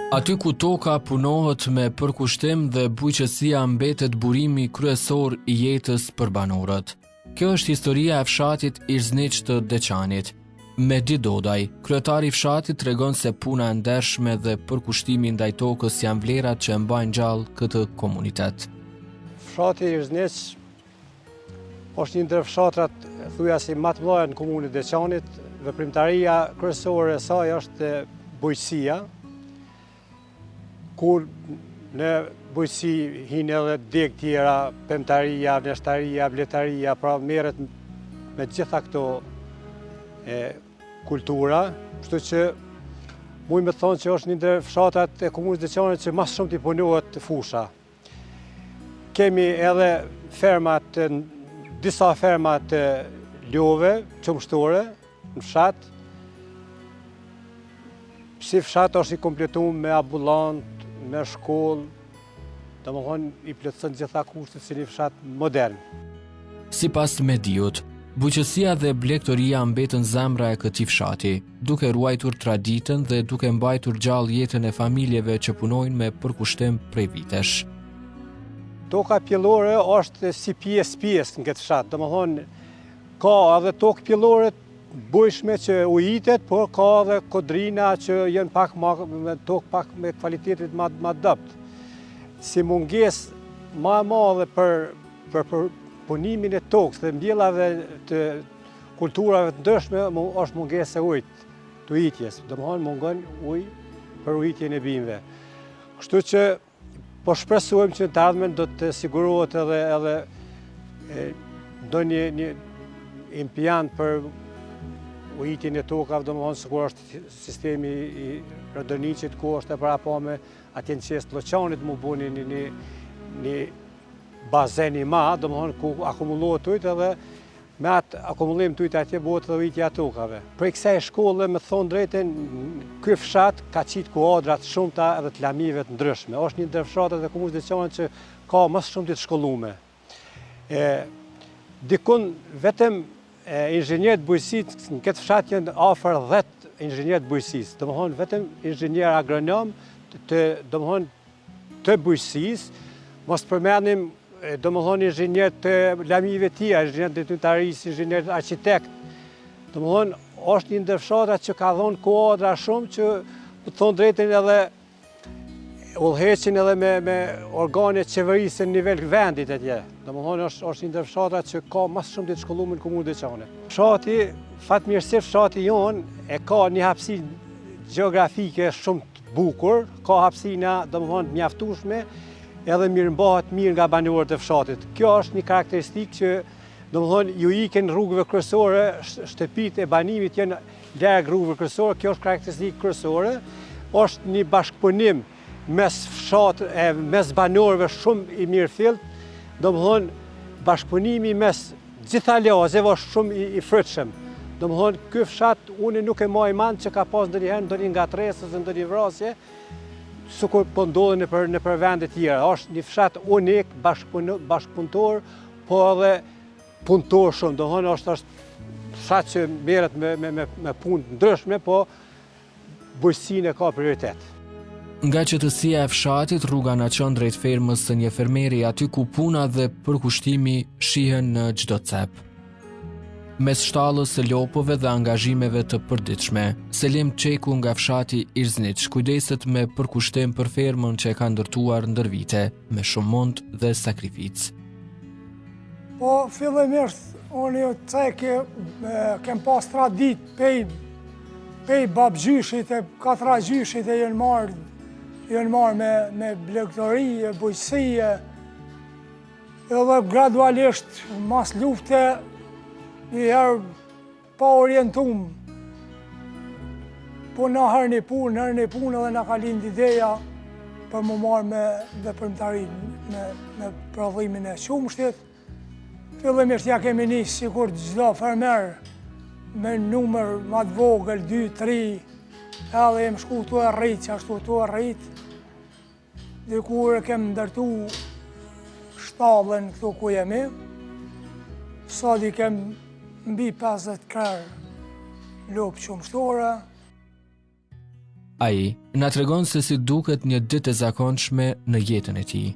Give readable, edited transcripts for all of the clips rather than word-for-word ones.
Aty ku toka punohet me përkushtim dhe bujqësia mbetet burimi kryesor i jetës për banorët. Kjo është historia e fshatit Irzniq të Deçanit. Mehdi Dodaj, kryetari i fshatit, tregon se puna e ndershme dhe përkushtimi ndaj tokës janë vlerat që mbajnë gjallë këtë komunitet. Fshati Irzniq është një ndër fshatrat thujasi më të mëdha në komunën e Deçanit. Veprimtaria kryesore e saj është bujqësia, kur në bujqësi hinë edhe degë tjera, pemtaria, vneshtaria, bletaria, pra merret me gjitha këto kultura, kështu që muj me thonë që është një ndër fshatrat e komunës Deçanit që mas shumë t'i punohet fusha. Kemi edhe fermat, disa ferma të love, qumshtore, në fshat. Si fshat është i kompletuar me ambulant, me shkollë, domethënë i plotëson gjitha kushtet si një fshat modern. Sipas Mediut, bujqësia dhe blegtoria mbetën zemra e këtij fshati, duke ruajtur traditën dhe duke mbajtur gjallë jetën e familjeve që punojnë me përkushtim prej vitesh. Toka pjellore është si pjesë në këtë fshat, domethënë ka edhe tokë pjellore bujshme që ujitet, por ka edhe kodrina që janë pak me kvalitetit më dopt. Si mungesë më e madhe për punimin e tokës dhe mbjellave të kulturave të ndryshme është mungesë e ujit, të ujitjes. Domethënë mungon ujë për ujitjen e bimëve. Kështu që po shpresojmë që të ardhmen do të sigurohet edhe ndonjë impiant për ujitjen e tokave, domethënë sikur është sistemi i Radoniqit, ku është e parapame atje në qesë Lloçanit mu buni një bazen i madh, domethënë ku akumullohet ujë edhe me atë akumullim të ujit atje bëhet edhe ujitja e tokave. Për kësaj shkolle, me thonë drejtën, ky fshat ka qitë kuadra të shumta edhe të lamive të ndryshme. Është një ndër fshatet e komunës Deçanit që ka më shumë të shkollume. Dikun vetëm inxhinierët bujqësisë në këtë fshat janë afër 10 inxhinierët bujqësisë, domethënë vetëm inxhinier agronom të bujqësisë, mos përmendim domethënë inxhinier të lamive të tjera, inxhinier detyrtarisë, inxhinier arqitekt. Domethënë është një ndër fshatrat që ka dhënë kuadra shumë që të thonë drejtën edhe udhëheqin edhe me organe qeverisë në nivel vendit atje. Domethënë është një ndër fshatrat që ka më shumë të shkolluar në komunën Deçanit. Fshati, fatmirësisht fshati jonë e ka një hapësirë gjeografike shumë të bukur, ka hapësina domethënë mjaftueshme edhe mirëmbahet mirë nga banorët e fshatit. Kjo është një karakteristikë që domethënë ju iken rrugëve kryesore, shtëpitë e banimit janë larg rrugëve kryesore, kjo është karakteristikë kryesore, është një bashkëpunim mes banorëve shumë i mirëfillt, domethënë bashkëpunimi mes gjitha lagëve është shumë i frytshëm. Domethënë ky fshat unë nuk e maj mend që ka pas ndonjë ngatresë ose ndonjë vrasje, sikur po ndodhen nëpër vende të tjera. Është një fshat unik, bashkëpunëtor, po edhe punëtor shumë. Domethënë është fshat që merret me punë ndryshme, po bujqësinë ka prioritet. Nga qëtësia e fshatit, rruga na çon drejt fermës së një fermeri, aty ku puna dhe përkushtimi shihen në çdo cep. Mes shtallës së lopëve dhe angazhimeve të përditshme, Selim Çeku nga fshati Irzniq kujdeset me përkushtim për fermën që e ka ndërtuar ndër vite, me shumë mund dhe sakrificë. Po, fillimisht, unë kem pas tradit pej babgjyshit e 4 gjyshit e janë marrë me blegtori, bujqësi, edhe gradualisht mas lufte një herë pa orientum. Po në herë një punë edhe na ka lind ideja për më marrë me veprimtarinë me prodhimin e qumshtit. Fillimisht ja kemi nisë sikur çdo fermer me numër më të vogël 2, 3, edhe jem shku tu e rrit, që ashtu tu e rrit. Dikur e kem ndërtu shtallën këtu ku jemi, sot i kem mbi 50 kërë lopë qumshtore. Ai na tregon se si duket një ditë e zakonshme në jetën e tij.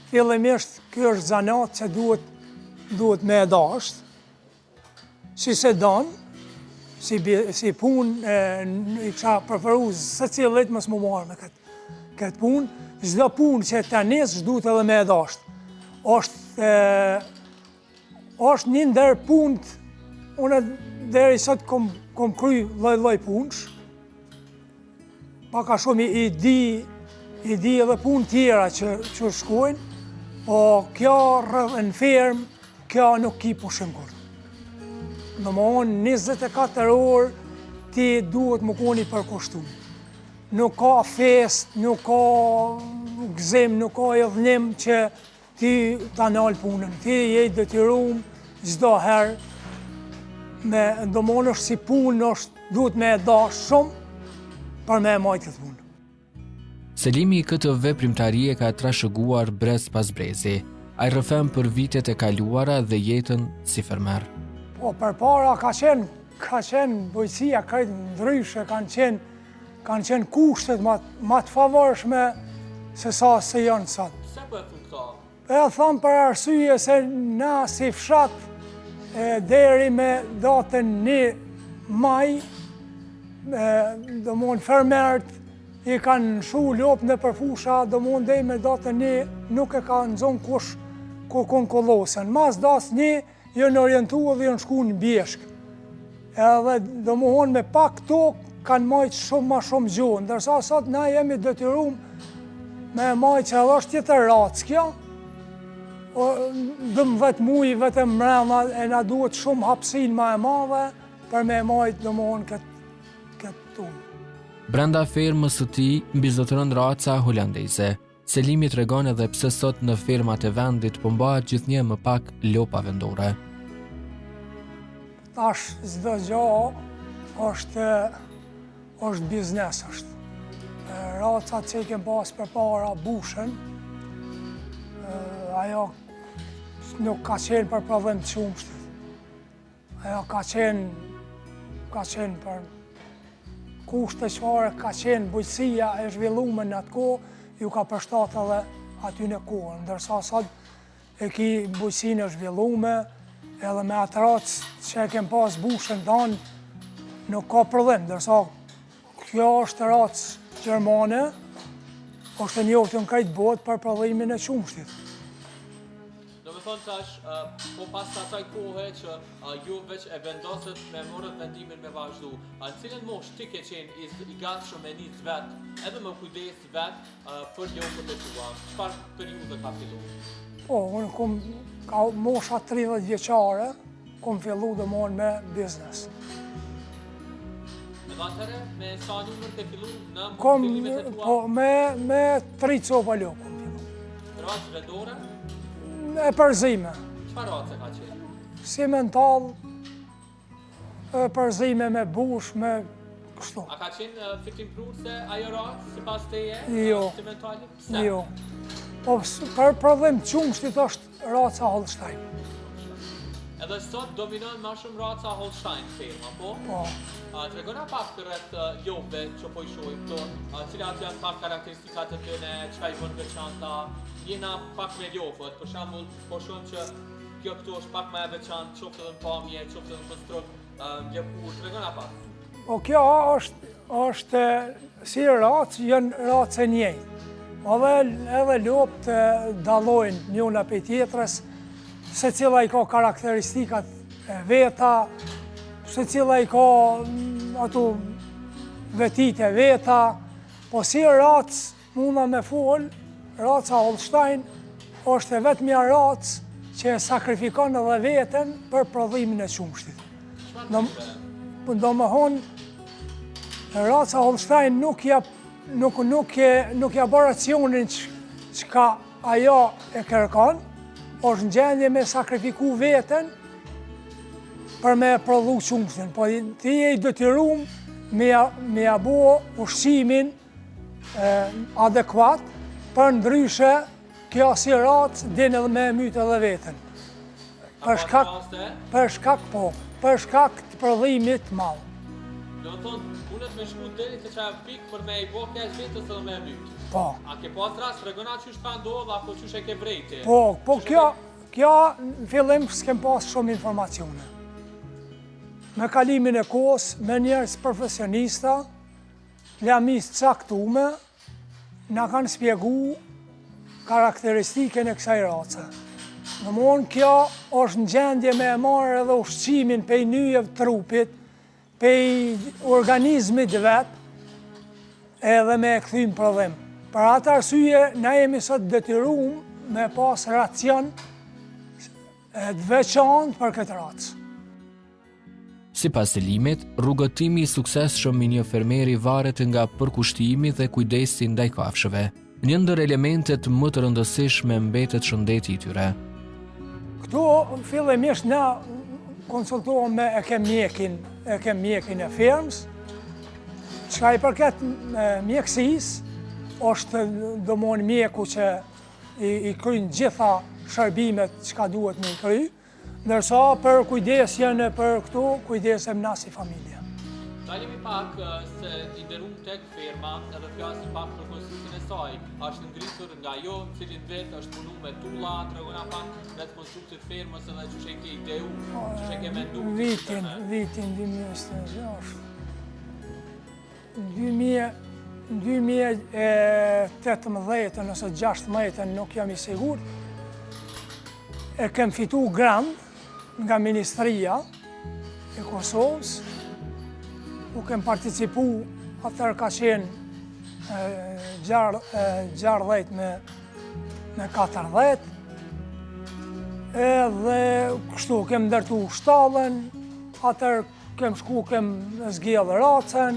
Fillimisht ky është zanat që duhet me e dasht, si se don, si punë i kisha preferu secillit mos më marrë me këtë punë. Çdo punë që ta nis duhet edhe me e dasht. Është një ndër punët, unë deri sot kom kry lloj punësh. Paka shumë i di edhe punë tjera që shkojnë, po kjo në fermë, kjo nuk ki pushim kur. Domthonë 24 orë ti duhet më koni përkushtuar. Nuk ka fest, nuk ka gëzim, nuk ka edhnim që ti ta nal punën. Ti je i detyruar çdo herë domthonë është si punë, duhet me e dash shumë për me e majtë këtë punë. Selimi këtë veprimtarie ka trashëguar brez pas brezi. Ai rrëfem për vitet e kaluara dhe jetën si fermer. Po përpara ka qenë bujqësia krejt ndryshe, kanë qenë kushtet ma të favorshme se sa se janë sot. Pse po e thon këto? E thon për arsye se na si fshat deri me datën 1 maj, domthonë fermerët i kanë shu lopë në përfusha, domthonë deri me datën 1 nuk e ka nxon kush ku konkollosen. Mas das 1 janë orientuar dhe janë shku në bjeshk. Edhe domthonë me pak tokë kanë majtë shumë ma shumë gjuhë, ndërsa sot na jemi detyruar me majtë që edhe është tjetër racë kjo. 12 muaj vetëm mrena e na duhet shumë hapësinë ma e madhe për me majtë domthonë këtë tunë. Brenda fermës së tij mbizotëron raca holandeze. Selimi tregon edhe pse sot në fermat e vendit po mbahet gjithnjë më pak lopa vendore. Tash çdo gjë është biznes është. Racat që i kem pas përpara bushen, ajo nuk ka qenë për prodhim të qumshtit. Ajo ka qenë për kushte çfarë ka qenë bujqësia e zhvilluar në atë kohë, ju ka përshtat edhe aty në kohën, ndërsa sot e ki bujqësinë e zhvilluar, edhe me atë racë që e kem pas bushën tonë, nuk ka prodhim, ndërsa kjo është racë gjermane, është e njohur në krejt botë për prodhimin e qumshtit. Do me thonë tash, po pas asaj kohe që ju veç e vendosët me morët vendimin me vazhdu, në cilën mosh ti ke qenë i gatshëm me nis vetë, edhe me kujdes vetë për lopët e tua, çfarë periudhe ka fillu? Po, unë ka mosha 30 vjeçare, kom fillu domthonë me biznes. Edhe atëherë, me sa numër ke fillu në fillimet e tua? Po, me 3 copa lopë kom fillu. Racë vendore? E përzime. Çfarë race ka qenë? Si mental, përzime me bush, me kështu. A ka qenë fitim prurse ajo racë, sipas teje? Jo. Si mentali? Pse? Jo. Po për prodhim qumshtit është raca Holstein. Edhe sot dominon më shumë raca Holstein ferma, po? Po. Tregona pak rreth lopëve që po i shohim këto, cilat janë pak karakteristikat e tyre, çka i bën veçanta, jena pak me lopët, për shembull, po shohim që kjo këtu është pak më e veçantë, qoftë edhe në pamje, qoftë edhe në konstrukt, lëkurë, tregona pak. Po kjo është si racë, janë racë e njëjtë. Edhe lopët dallojnë njëna prej tjetrës, secilla i ka karakteristikat e veta, secilla i ka ato vetit e veta, po si racë munda me fol, raca Holstein është e vetmja racë që sakrifikon edhe veten për prodhimin e qumshtit. Domethënë, raca Holstein nuk ja bërë racionin çka ajo e kërkon, është në gjendje me sakrifiku veten për me prodhu qumshtin. Po ti je i detyruar me ja bo ushqimin adekuat, për ndryshe kjo si racë din edhe me mytë edhe veten. Për shkak të prodhimit madh. Do të thonë, punët me shku deri të qa pikë për me i bo kesh vetës edhe me mytë. Po. A ke pas rast, regona qysh ka ndodhë, apo qysh e ke vrejti? Po kjo në fillim s'kem pas shumë informacione. Me kalimin e kohës, me njerëz profesionista, lamis caktume, na kanë spjegu karakteristike në kësaj race. Domthon kjo është në gjendje me e marrë edhe ushqimin pej nyjeve trupit, pej organizmit vet, edhe me e kthym prodhim. Për atë arsye, na jemi sot detyruar me pas racion të veçantë për këtë racë. Sipas Selimit, rrugëtimi i suksesshëm i një fermeri varet nga përkushtimi dhe kujdesi ndaj kafshëve. Një ndër elementet më të rëndësishme mbetet shëndeti i tyre. Këtu fillimisht na konsultohem me e kem mjekin e firmës. Çka i përket mjekësisë, është domthon mjeku që i kryen gjitha shërbimet që duhet me i kry, ndërsa për kujdesjen e për këtu, kujdesem na si familje. Dalemi pak se i nderuam tek ferma edhe flasim pak për konstruktin e saj. Është ngritur nga jo, cilin vetë është punu me tulla, tregona pak vetë konstruktit fermës edhe çush e ke ideu, çush e ke mendu. Vitin 2018, 2018 ose 16 nuk jam i sigurt, e kem fitu grant nga Ministria e Kosovës, u kem participu, atër ka qenë 60 me 40, edhe kështu kem ndërtu shtallën, atër kem shku kem zgjellë racen,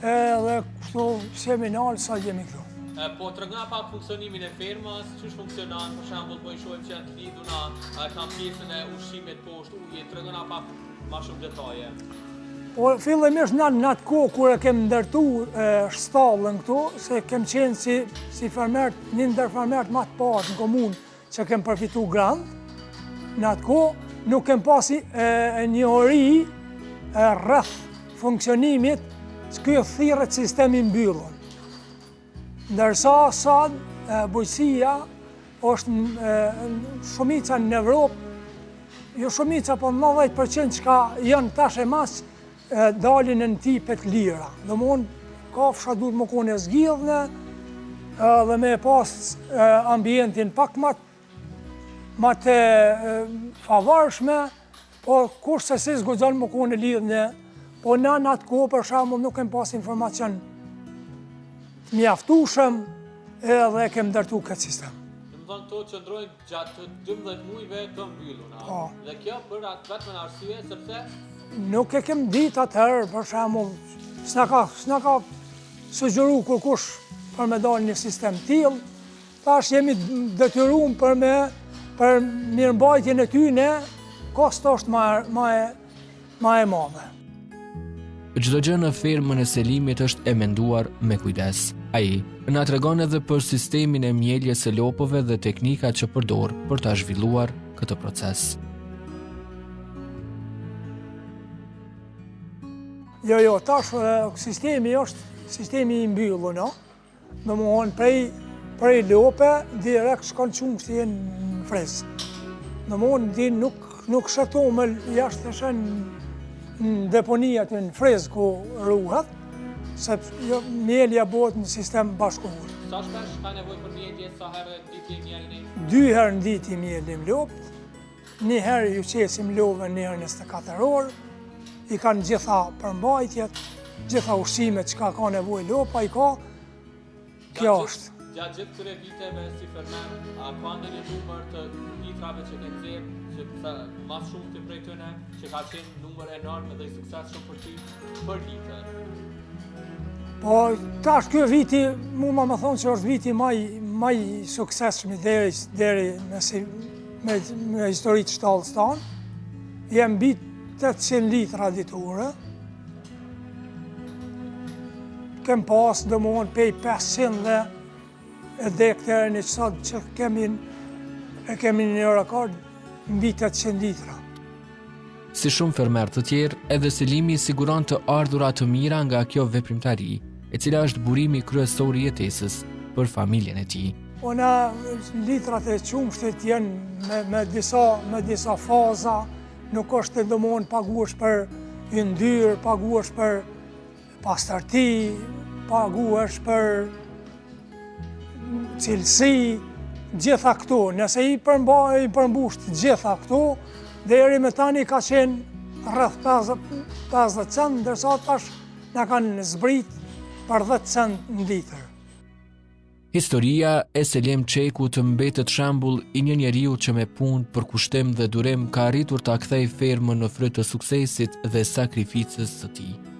edhe kështu seminal sa jemi këtu. Po tregona pak funksionimin e fermës, ç'është funksionon, për shembull po i shohim që janë të lidhuna, kanë pjesën e ushqimit poshtë ujit, tregona pak më shumë detaje. Po fillimisht në atë kohë kur e kem ndërtu shtallën këtu, se kem qenë si fermer, një ndër fermerët më të parë në komunë që kem përfitu grant, në atë kohë nuk kem pasi njohuri rreth funksionimit që ky thirrët sistemi mbyllur. Ndërsa sot bujqësia është shumica në Evropë, jo shumica, po 90% që janë tash e mas dalin në tipet lira. Domthon kafsha duhet më kone zgjidhne dhe me pas ambientin pak më të favorshme, po kurse si zguxon më kone lidhne, po në atë kohë për shembull nuk kem pas informacion mjaftueshëm edhe kem ndërtu këtë sistem. Domethënë to qëndrojnë gjatë 12 muajve të mbyllura. Dhe kjo për vetëm arsye sepse nuk e kem ditë atëherë, për shembull, s'na ka sugjeru kurkush për me dalë një sistem tillë. Tash jemi detyruar për mirëmbajtjen e tyne, kosto është më e madhe. Çdo gjë në fermën e Selimit është e menduar me kujdes. Ai na tregon edhe për sistemin e mjeljes së lopëve dhe teknikat që përdor për ta zhvilluar këtë proces. Jo, tash sistemi është sistemi i mbyllur, no? Domthon prej lope direkt shkon qumshti në freskë. Domthon nuk shëtohet jashtë të shën në deponijat në freskë ku ruhet, sepse mjelja bëhet në sistem bashkëkohor. Sa shpesh ka nevojë për mjelje, sa herë ditë mjelni? 2 herë në ditë i mjelim lopt, 1 herë ju qesim lopën 1 herë 24 orë, i kanë gjitha përmbajtjet, gjitha ushqimet që ka nevojë lopa, i ka, kjo është. Gjatë gjithë këtyre viteve si fermer, a ka ndonjë numër të litrave që ke nxjerrë, që më shumë të prej tyre, që ka qenë numër enorm dhe i suksesshëm për ty për litër? Po tash ky viti mund më thonë që është viti më i suksesshëm deri me historitë shtallës tonë. Jem mbi 800 litra ditore. Kem pas domthon pej 500 e dektere në sot që kemi një rekord mbi 800 litra. Si shumë fermer të tjerë, edhe Selimi siguron të ardhura të mira nga kjo veprimtari, e cila është burimi kryesor i jetesës për familjen e tij. Ona litrat e qumshtit janë me disa faza, nuk është të domon paguash për yndyrë, paguash për pastërti, paguash për cilësi, gjitha këto. Nëse i përmbush të gjitha këto, deri me tani ka qenë rreth 50 cent, ndërsa tash na kanë zbrit për 10 cent në litër. Historia e Selim Çeku të mbetet shembull i një njeriu që me punë, për kushtim dhe durim ka arritur ta kthejë fermën në fryt të suksesit dhe sakrificës së tij.